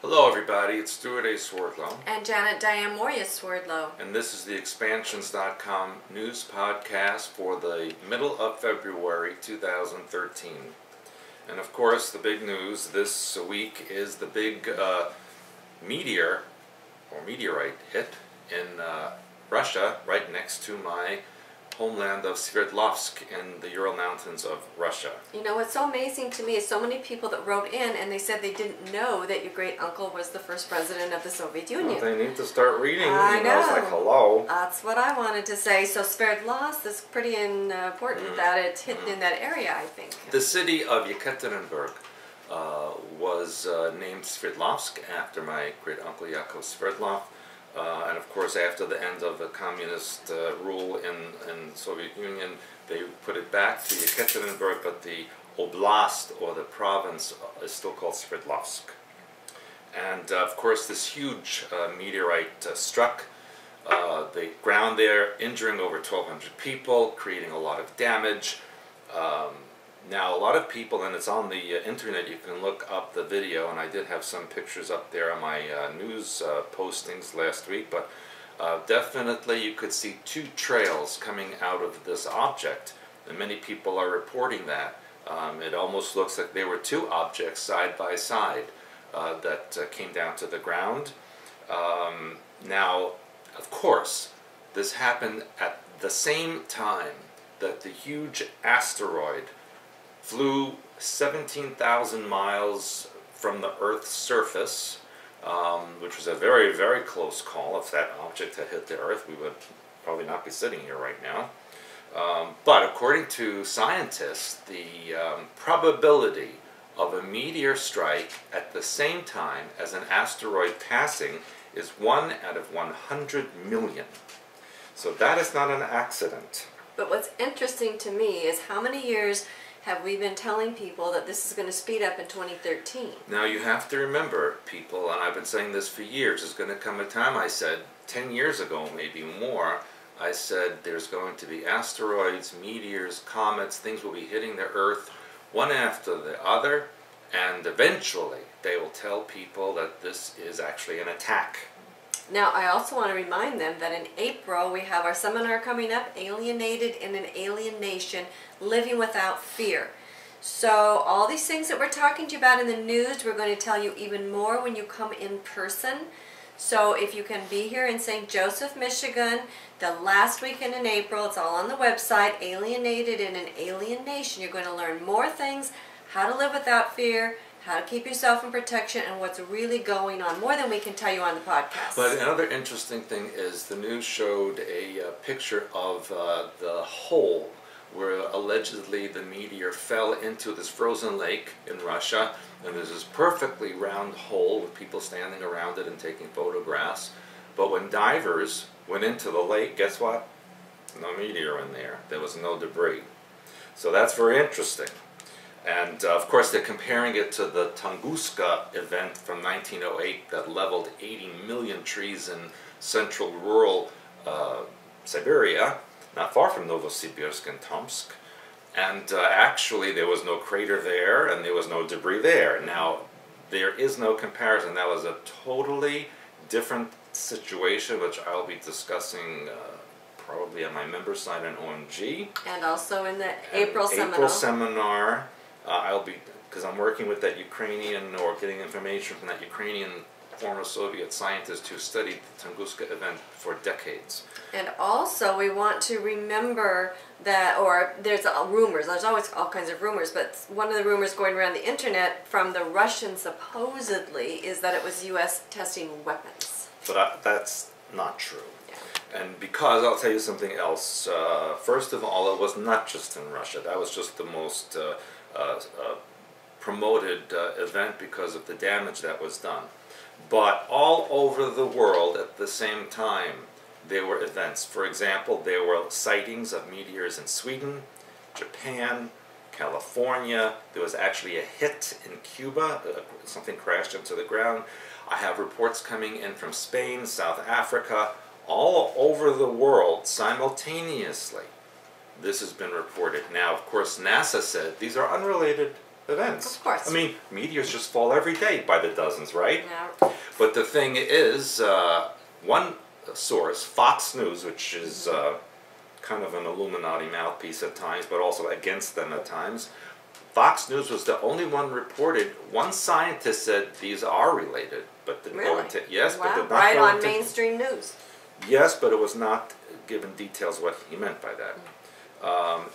Hello everybody, it's Stewart A. Swordlow. And Janet Diane Moria Swordlow. And this is the Expansions.com news podcast for the middle of February 2013. And of course, the big news this week is the big meteor or meteorite hit in Russia, right next to my homeland of Sverdlovsk in the Ural Mountains of Russia. You know, what's so amazing to me is so many people that wrote in and they said they didn't know that your great uncle was the first president of the Soviet Union. Well, they need to start reading. I know. It's like, hello. That's what I wanted to say. So Sverdlovsk is pretty important that it's hidden in that area, I think. The city of Yekaterinburg was named Sverdlovsk after my great uncle Yakov Sverdlov. And of course, after the end of the communist rule in the Soviet Union, they put it back to Yekaterinburg, but the oblast, or the province, is still called Sverdlovsk. And of course, this huge meteorite struck the ground there, injuring over 1,200 people, creating a lot of damage. Now, a lot of people, and it's on the internet, you can look up the video, and I did have some pictures up there on my news postings last week, but definitely you could see two trails coming out of this object, and many people are reporting that. It almost looks like there were two objects side by side that came down to the ground. Now, of course, this happened at the same time that the huge asteroid flew 17,000 miles from the Earth's surface, which was a very, very close call. If that object had hit the Earth, we would probably not be sitting here right now. But according to scientists, the probability of a meteor strike at the same time as an asteroid passing is 1 out of 100 million. So that is not an accident. But what's interesting to me is how many years have we been telling people that this is going to speed up in 2013? Now you have to remember, people, and I've been saying this for years, there's going to come a time, I said 10 years ago, maybe more, I said there's going to be asteroids, meteors, comets, things will be hitting the Earth one after the other, and eventually they will tell people that this is actually an attack. Now, I also want to remind them that in April we have our seminar coming up, Alienated in an Alien Nation, Living Without Fear. So all these things that we're talking to you about in the news, we're going to tell you even more when you come in person. So if you can be here in St. Joseph, Michigan, the last weekend in April, it's all on the website, Alienated in an Alien Nation. You're going to learn more things, how to live without fear, how to keep yourself in protection, and what's really going on, more than we can tell you on the podcast. But another interesting thing is the news showed a picture of the hole where allegedly the meteor fell into this frozen lake in Russia, and there's this perfectly round hole with people standing around it and taking photographs. But when divers went into the lake, guess what? No meteor in there. There was no debris. So that's very interesting. And of course they're comparing it to the Tunguska event from 1908 that leveled 80 million trees in central rural Siberia, not far from Novosibirsk and Tomsk. And actually there was no crater there and there was no debris there. Now, there is no comparison. That was a totally different situation, which I'll be discussing probably on my member site on OMG. And also in the April seminar. I'll be, because I'm working with that Ukrainian, or getting information from that Ukrainian former Soviet scientist who studied the Tunguska event for decades. And also we want to remember that, or there's rumors, there's always all kinds of rumors, but one of the rumors going around the internet from the Russians supposedly is that it was U.S. testing weapons. But that's not true. Yeah. And because, I'll tell you something else, first of all, it was not just in Russia. That was just the most promoted event because of the damage that was done. But all over the world at the same time there were events. For example, there were sightings of meteors in Sweden, Japan, California. There was actually a hit in Cuba. Something crashed into the ground. I have reports coming in from Spain, South Africa, all over the world simultaneously. This has been reported. Now, of course, NASA said these are unrelated events. Of course. I mean, meteors just fall every day by the dozens, right? Yeah. But the thing is, one source, Fox News, which is kind of an Illuminati mouthpiece at times, but also against them at times, Fox News was the only one reported. One scientist said these are related, but didn't go into Wow. but did not Right go on into mainstream news. yes, but it was not given details what he meant by that.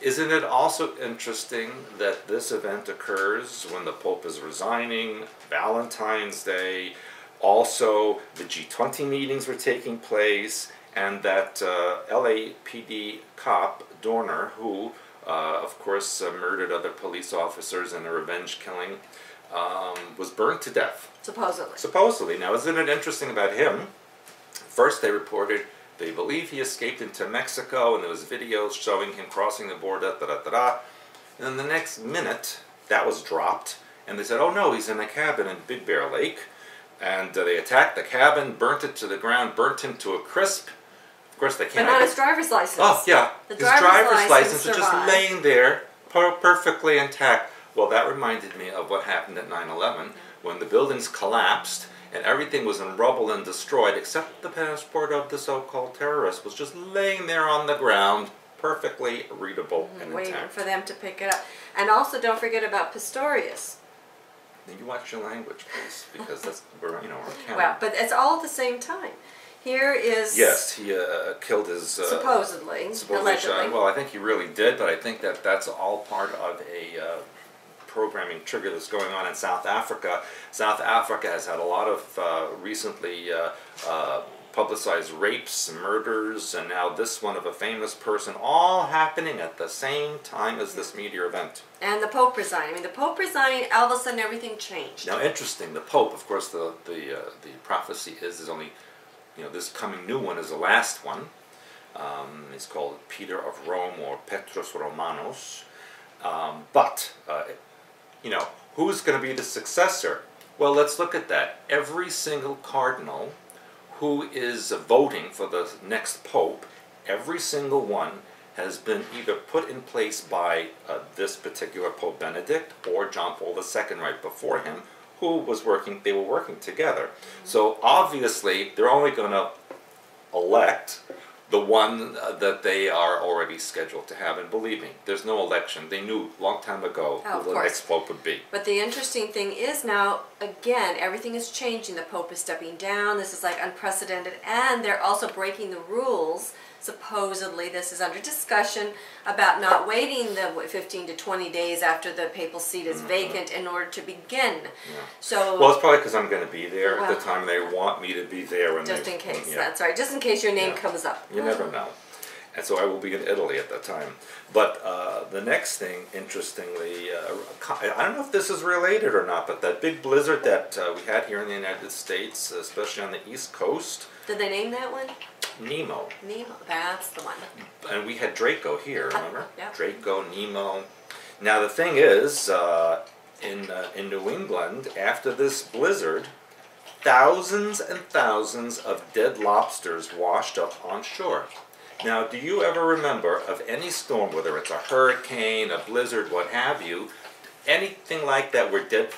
Isn't it also interesting that this event occurs when the Pope is resigning, Valentine's Day, also the G20 meetings were taking place, and that LAPD cop Dorner, who of course murdered other police officers in a revenge killing, was burned to death. Supposedly. Supposedly. Now, isn't it interesting about him? First they reported they believe he escaped into Mexico, and there was videos showing him crossing the border, da-da-da-da. And then the next minute, that was dropped, and they said, oh no, he's in a cabin in Big Bear Lake. And they attacked the cabin, burnt it to the ground, burnt him to a crisp. Of course they can't. But not his driver's license. Oh, yeah. The His driver's license was just survived. laying there, perfectly intact. Well, that reminded me of what happened at 9/11, when the buildings collapsed, and everything was in rubble and destroyed, except the passport of the so-called terrorist was just laying there on the ground, perfectly readable and Waiting intact. for them to pick it up. And also don't forget about Pistorius. Now you watch your language, please, because that's, we're on camera. Well, but it's all at the same time. Here is... Yes, he killed his... supposedly, allegedly. Well, I think he really did, but I think that that's all part of a programming trigger that's going on in South Africa. South Africa has had a lot of recently publicized rapes, murders, and now this one of a famous person, all happening at the same time as this meteor event. And the Pope resigning. I mean, the Pope resigning, all of a sudden everything changed. Now, interesting, the Pope, of course, the prophecy is only, this coming new one is the last one. He's called Peter of Rome, or Petrus Romanos. But who's going to be the successor? Well, let's look at that. Every single cardinal who is voting for the next pope, every single one has been either put in place by this particular Pope Benedict or John Paul II right before him, who was working, they were working together. So obviously, they're only going to elect the one that they are already scheduled to have. And believe me, there's no election. They knew a long time ago who the next pope would be. But the interesting thing is now, again, everything is changing. The Pope is stepping down. This is like unprecedented. And they're also breaking the rules. Supposedly, this is under discussion about not waiting the 15 to 20 days after the papal seat is vacant in order to begin. So, well, it's probably because I'm going to be there at the time they want me to be there. When just in case, that's right. Just in case your name comes up. You never know. And so I will be in Italy at that time. But the next thing, interestingly, I don't know if this is related or not, but that big blizzard that we had here in the United States, especially on the East Coast. Did they name that one? Nemo. Nemo, that's the one. And we had Draco here, remember? Yep. Draco, Nemo. Now the thing is, in New England, after this blizzard, thousands and thousands of dead lobsters washed up on shore. Now, do you ever remember of any storm, whether it's a hurricane, a blizzard, what have you, anything like that where dead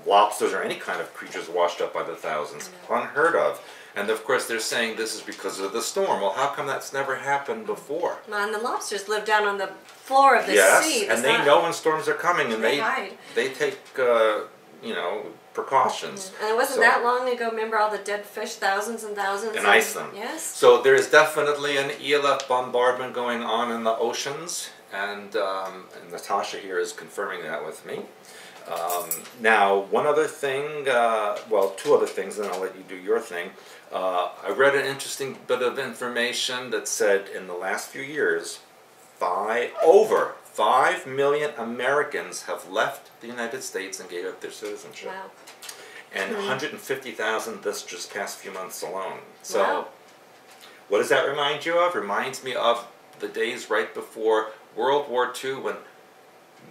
lobsters or any kind of creatures washed up by the thousands? Unheard of. And of course they're saying this is because of the storm. Well, how come that's never happened before? Well, and the lobsters live down on the floor of the sea. Yes, and they know when storms are coming, and they hide. They take, precautions. And it wasn't that long ago, remember all the dead fish, thousands and thousands? And Iceland. Yes. So there is definitely an ELF bombardment going on in the oceans, and Natasha here is confirming that with me. Now, one other thing, well, two other things, and I'll let you do your thing. I read an interesting bit of information that said in the last few years, over 5 million Americans have left the United States and gave up their citizenship. Wow. And 150,000 this just past few months alone. So, wow. What does that remind you of? Reminds me of the days right before World War II when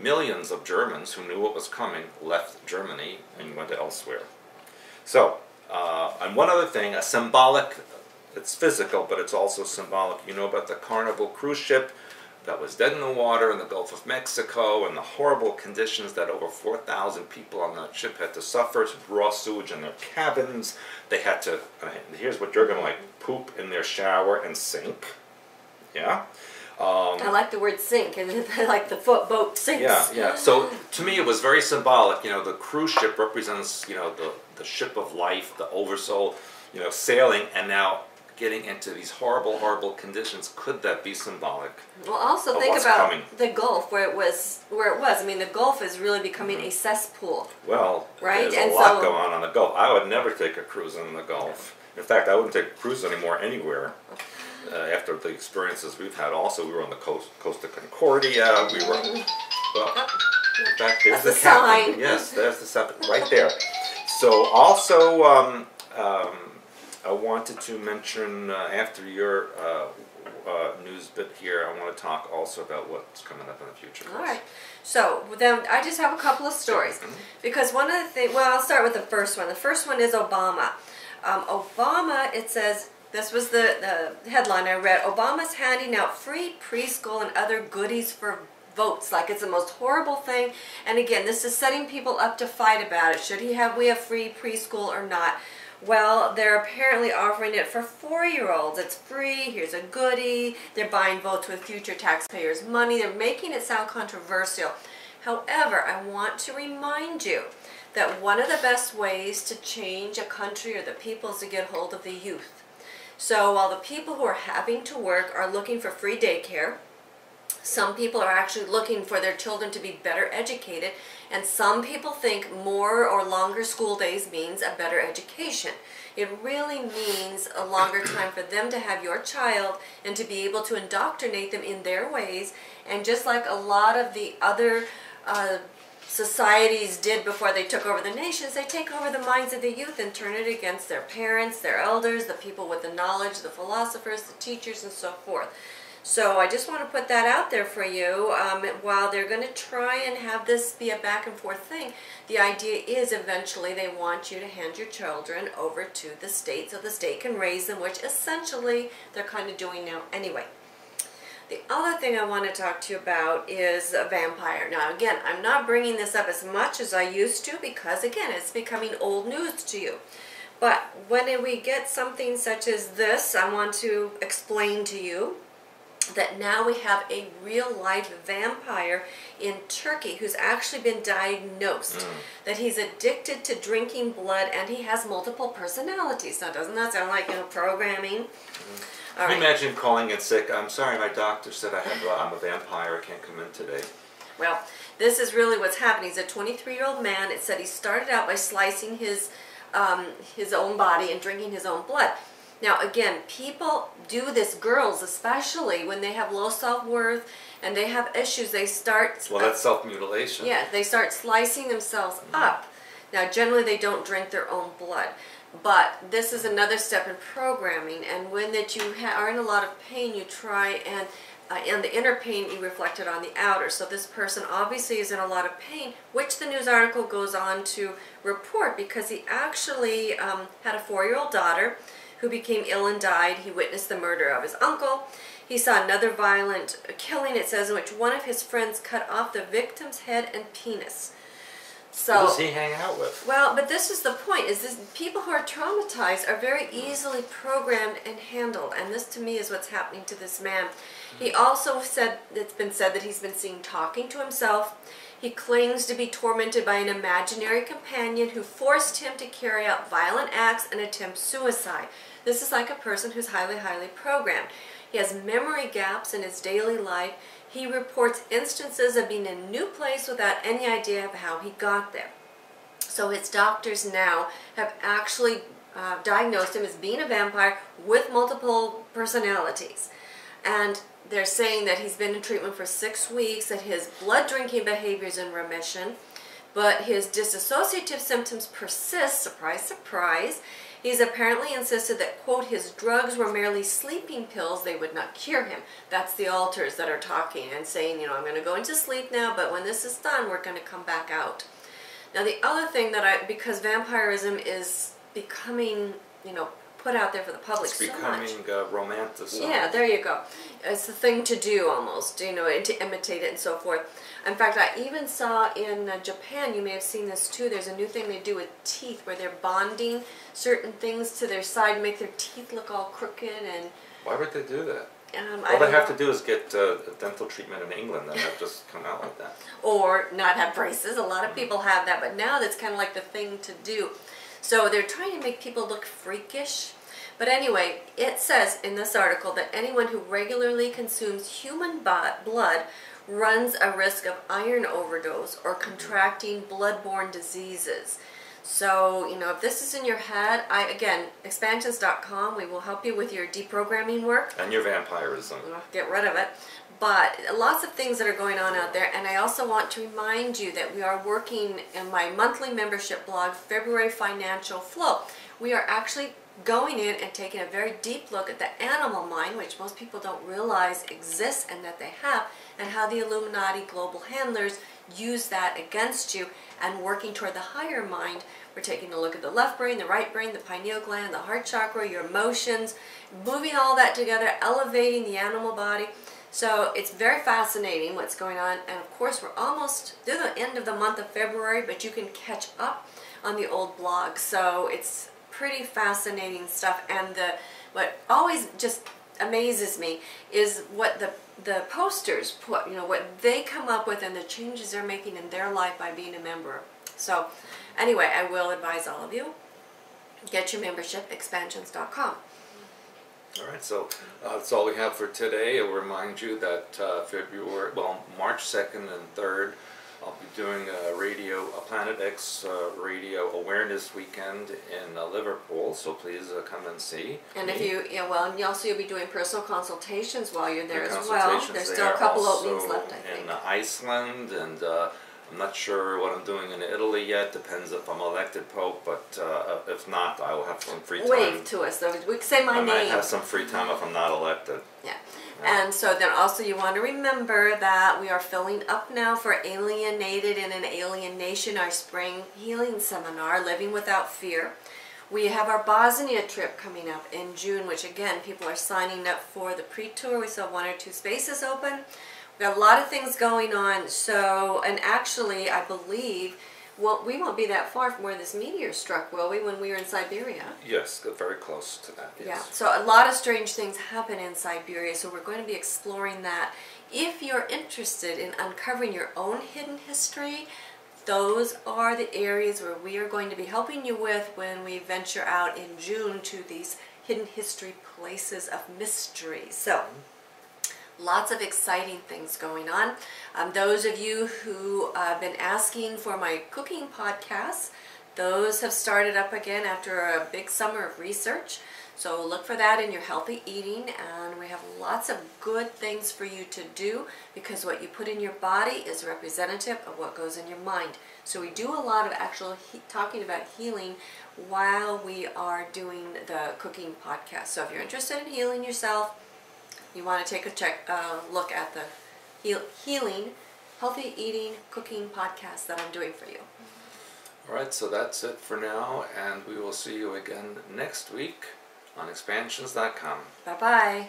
millions of Germans who knew what was coming left Germany and went elsewhere. So, and one other thing, a symbolic, it's physical, but it's also symbolic. You know about the Carnival cruise ship that was dead in the water in the Gulf of Mexico, and the horrible conditions that over 4,000 people on that ship had to suffer, raw sewage in their cabins. They had to, here's what you're going to like, poop in their shower and sink. Yeah. I like the word sink, and I like the boat sinks. Yeah, yeah. So to me it was very symbolic. You know, the cruise ship represents, you know, the ship of life, the oversoul, you know, sailing, and now getting into these horrible, horrible conditions. Could that be symbolic? Well, also think about the Gulf, where it was. I mean, the Gulf is really becoming a cesspool. Well, right? There's a lot going on the Gulf. I would never take a cruise in the Gulf. In fact, I wouldn't take a cruise anymore anywhere. After the experiences we've had, also we were on the coast of Concordia. We were, well, in fact, there's the captain. Sign. Yes, there's the sign right there. So also, I wanted to mention after your news bit here, I want to talk also about what's coming up in the future. All right. So then I just have a couple of stories because one of the things. Well, I'll start with the first one. The first one is Obama. Obama. It says. This was the headline I read. Obama's handing out free preschool and other goodies for votes. Like it's the most horrible thing. And again, this is setting people up to fight about it. Should we have free preschool or not? Well, they're apparently offering it for 4-year-olds. It's free. Here's a goodie. They're buying votes with future taxpayers' money. They're making it sound controversial. However, I want to remind you that one of the best ways to change a country or the people is to get hold of the youth. So while the people who are having to work are looking for free daycare, some people are actually looking for their children to be better educated, and some people think more or longer school days means a better education. It really means a longer time for them to have your child and to be able to indoctrinate them in their ways. And just like a lot of the other societies did before they took over the nations, they take over the minds of the youth and turn it against their parents, their elders, the people with the knowledge, the philosophers, the teachers, and so forth. So I just want to put that out there for you. While they're going to try and have this be a back and forth thing, the idea is eventually they want you to hand your children over to the state so the state can raise them, which essentially they're kind of doing now anyway. The other thing I want to talk to you about is a vampire. Now, again, I'm not bringing this up as much as I used to because, again, it's becoming old news to you. But when we get something such as this, I want to explain to you that now we have a real-life vampire in Turkey who's actually been diagnosed that he's addicted to drinking blood and he has multiple personalities. Now, doesn't that sound like, programming? Can you imagine calling in sick? I'm sorry, my doctor said I'm a vampire. I can't come in today. Well, this is really what's happening. He's a 23-year-old man. It said he started out by slicing his own body and drinking his own blood. Now, again, people do this, girls especially, when they have low self-worth and they have issues, they start... Well, that's self-mutilation. Yeah, they start slicing themselves up. Now, generally, they don't drink their own blood. But this is another step in programming, and when that you are in a lot of pain, you try and the inner pain you reflect it on the outer. So this person obviously is in a lot of pain, which the news article goes on to report because he actually had a 4-year-old daughter who became ill and died. He witnessed the murder of his uncle. He saw another violent killing, it says, in which one of his friends cut off the victim's head and penis. So, who does he hang out with? Well, but this is the point, is this people who are traumatized are very easily programmed and handled, and this to me is what's happening to this man. He also said, it's been said that he's been seen talking to himself. He claims to be tormented by an imaginary companion who forced him to carry out violent acts and attempt suicide. This is like a person who's highly, highly programmed. He has memory gaps in his daily life. He reports instances of being in a new place without any idea of how he got there. So his doctors now have actually diagnosed him as being a vampire with multiple personalities. And they're saying that he's been in treatment for 6 weeks, that his blood drinking behavior is in remission, but his dissociative symptoms persist, surprise, surprise. He's apparently insisted that, quote, his drugs were merely sleeping pills, they would not cure him. That's the alters that are talking and saying, I'm going to go into sleep now, but when this is done, we're going to come back out. Now the other thing that because vampirism is becoming, put out there for the public it's so much. becoming romanticized. Yeah, there you go. It's the thing to do almost, you know, and to imitate it and so forth. In fact, I even saw in Japan, you may have seen this too, there's a new thing they do with teeth where they're bonding certain things to their side, make their teeth look all crooked and... Why would they do that? I All they have know. to do is get dental treatment in England and they'll just come out like that. Or not have braces. A lot of people have that, but now that's kind of like the thing to do. So they're trying to make people look freakish. But anyway, it says in this article that anyone who regularly consumes human blood runs a risk of iron overdose or contracting bloodborne diseases. So, you know, if this is in your head, again, expansions.com, we will help you with your deprogramming work. And your vampirism. Get rid of it. But lots of things that are going on out there. And I also want to remind you that we are working in my monthly membership blog, February Financial Flow. We are actually going in and taking a very deep look at the animal mind, which most people don't realize exists and that they have, and how the Illuminati global handlers use that against you, and working toward the higher mind. We're taking a look at the left brain, the right brain, the pineal gland, the heart chakra, your emotions, moving all that together, elevating the animal body. So it's very fascinating what's going on, and of course we're almost through the end of the month of February, but you can catch up on the old blog. So it's pretty fascinating stuff, and what always just amazes me is what the posters put, you know, what they come up with and the changes they're making in their life by being a member. So anyway, I will advise all of you, get your membership, expansions.com. All right, so that's all we have for today. I'll remind you that March 2nd and 3rd, I'll be doing a Planet X radio awareness weekend in Liverpool, so please come and see. And me. if you, and also you'll be doing personal consultations while you're there The as well. consultations There's there. still a couple Also openings left, I think. in Iceland, and I'm not sure what I'm doing in Italy yet. Depends if I'm elected Pope, but if not, I will have some free time. Wave to us, though. We can say my I name. might have some free time if I'm not elected. Yeah. And so then also you want to remember that we are filling up now for Alienated in an Alien Nation, our spring healing seminar, Living Without Fear. We have our Bosnia trip coming up in June, which again, people are signing up for the pre-tour. We still have 1 or 2 spaces open. We've got a lot of things going on. So, and actually, I believe, well, we won't be that far from where this meteor struck, will we, when we were in Siberia? Yes, very close to that, yes. Yeah, so a lot of strange things happen in Siberia, so we're going to be exploring that. If you're interested in uncovering your own hidden history, those are the areas where we are going to be helping you with when we venture out in June to these hidden history places of mystery. So, lots of exciting things going on. Those of you who have been asking for my cooking podcasts, those have started up again after a big summer of research. So look for that in your healthy eating, and we have lots of good things for you to do, because what you put in your body is representative of what goes in your mind. So we do a lot of actual talking about healing while we are doing the cooking podcast. So if you're interested in healing yourself, you want to take a look at the healing, healthy eating, cooking podcast that I'm doing for you. All right, so that's it for now, and we will see you again next week on expansions.com. Bye-bye.